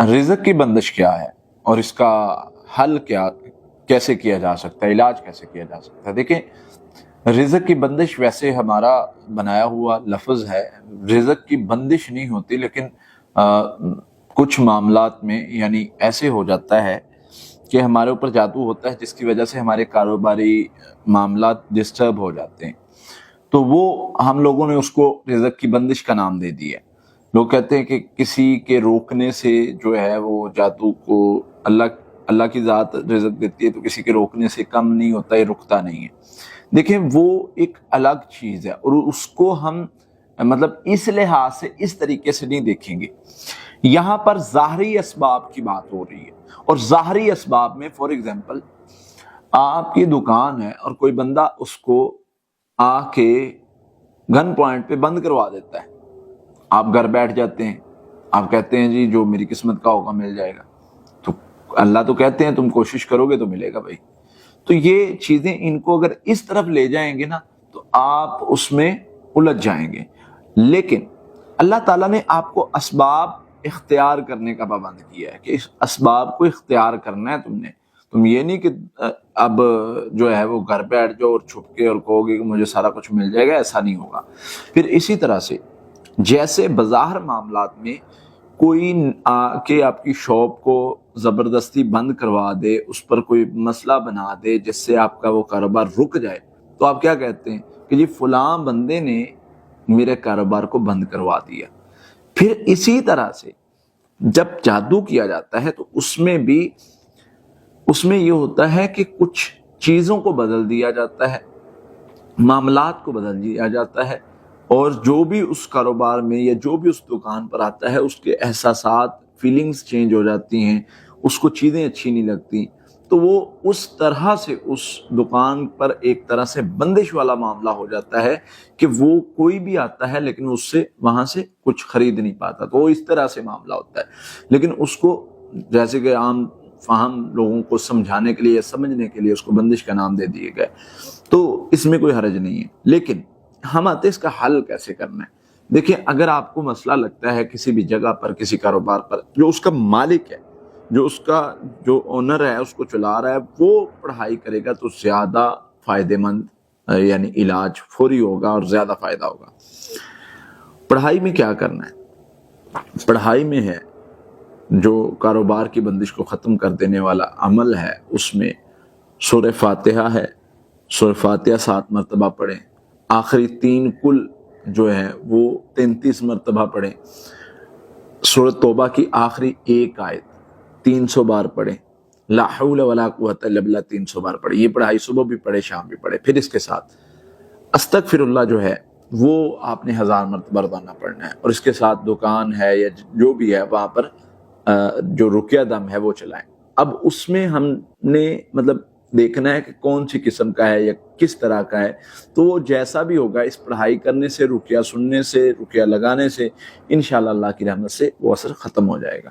رزق کی بندش کیا ہے اور اس کا حل کیسے کیا جا سکتا ہے، علاج کیسے کیا جا سکتا ہے؟ دیکھیں، رزق کی بندش ویسے ہمارا بنایا ہوا لفظ ہے، رزق کی بندش نہیں ہوتی، لیکن کچھ معاملات میں یعنی ایسے ہو جاتا ہے کہ ہمارے اوپر جادو ہوتا ہے جس کی وجہ سے ہمارے کاروباری معاملات ڈسٹرب ہو جاتے ہیں، تو وہ ہم لوگوں نے اس کو رزق کی بندش کا نام دے دیا ہے۔ لوگ کہتے ہیں کہ کسی کے روکنے سے جو ہے وہ جادو کو اللہ کی ذات رزق دیتی ہے، تو کسی کے روکنے سے کم نہیں ہوتا، یہ رکتا نہیں ہے۔ دیکھیں، وہ ایک الگ چیز ہے اور اس کو ہم مطلب اس لحاظ سے اس طریقے سے نہیں دیکھیں گے۔ یہاں پر ظاہری اسباب کی بات ہو رہی ہے، اور ظاہری اسباب میں فار ایگزامپل آپ کی دکان ہے اور کوئی بندہ اس کو آ کے گن پوائنٹ پہ بند کروا دیتا ہے، آپ گھر بیٹھ جاتے ہیں، آپ کہتے ہیں جی جو میری قسمت کا ہوگا مل جائے گا، تو اللہ تو کہتے ہیں تم کوشش کرو گے تو ملے گا بھائی۔ تو یہ چیزیں ان کو اگر اس طرف لے جائیں گے نا تو آپ اس میں الجھ جائیں گے، لیکن اللہ تعالیٰ نے آپ کو اسباب اختیار کرنے کا پابند کیا ہے کہ اس اسباب کو اختیار کرنا ہے تم یہ نہیں کہ اب جو ہے وہ گھر بیٹھ جاؤ اور چھپ کے اور کہو گے کہ مجھے سارا کچھ مل جائے گا، ایسا نہیں ہوگا۔ پھر اسی طرح سے جیسے بظاہر معاملات میں کوئی آ کے آپ کی شاپ کو زبردستی بند کروا دے، اس پر کوئی مسئلہ بنا دے جس سے آپ کا وہ کاروبار رک جائے، تو آپ کیا کہتے ہیں کہ جی فلاں بندے نے میرے کاروبار کو بند کروا دیا۔ پھر اسی طرح سے جب جادو کیا جاتا ہے تو اس میں یہ ہوتا ہے کہ کچھ چیزوں کو بدل دیا جاتا ہے، معاملات کو بدل دیا جاتا ہے، اور جو بھی اس کاروبار میں یا جو بھی اس دکان پر آتا ہے اس کے احساسات، فیلنگز چینج ہو جاتی ہیں، اس کو چیزیں اچھی نہیں لگتی، تو وہ اس طرح سے اس دکان پر ایک طرح سے بندش والا معاملہ ہو جاتا ہے کہ وہ کوئی بھی آتا ہے لیکن اس سے وہاں سے کچھ خرید نہیں پاتا، تو وہ اس طرح سے معاملہ ہوتا ہے۔ لیکن اس کو جیسے کہ عام فہم لوگوں کو سمجھانے کے لیے، سمجھنے کے لیے اس کو بندش کا نام دے دیے گئے، تو اس میں کوئی حرج نہیں ہے۔ لیکن ہم آتے اس کا حل کیسے کرنا ہے؟ دیکھیں، اگر آپ کو مسئلہ لگتا ہے کسی بھی جگہ پر، کسی کاروبار پر، جو اس کا مالک ہے، جو اس کا جو اونر ہے، اس کو چلا رہا ہے، وہ پڑھائی کرے گا تو زیادہ فائدہ مند یعنی علاج فوری ہوگا اور زیادہ فائدہ ہوگا۔ پڑھائی میں کیا کرنا ہے؟ پڑھائی میں ہے جو کاروبار کی بندش کو ختم کر دینے والا عمل ہے، اس میں سورہ فاتحہ ہے، سورہ فاتحہ 7 مرتبہ پڑھیں، آخری 3 کل جو ہے وہ 33 مرتبہ پڑھیں، سورہ توبہ کی آخری 1 آیت 300 بار پڑھیں، لا حول ولا قوت الا باللہ 300 بار پڑھیں۔ یہ پڑھائی صبح بھی پڑھے، شام بھی پڑھے۔ پھر اس کے ساتھ استغفر اللہ جو ہے وہ آپ نے 1000 مرتبہ روزانہ پڑھنا ہے، اور اس کے ساتھ دکان ہے یا جو بھی ہے وہاں پر جو رقیہ دم ہے وہ چلائیں۔ اب اس میں ہم نے مطلب دیکھنا ہے کہ کون سی قسم کا ہے یا کس طرح کا ہے، تو وہ جیسا بھی ہوگا اس پڑھائی کرنے سے، رقیہ سننے سے، رقیہ لگانے سے انشاءاللہ اللہ کی رحمت سے وہ اثر ختم ہو جائے گا۔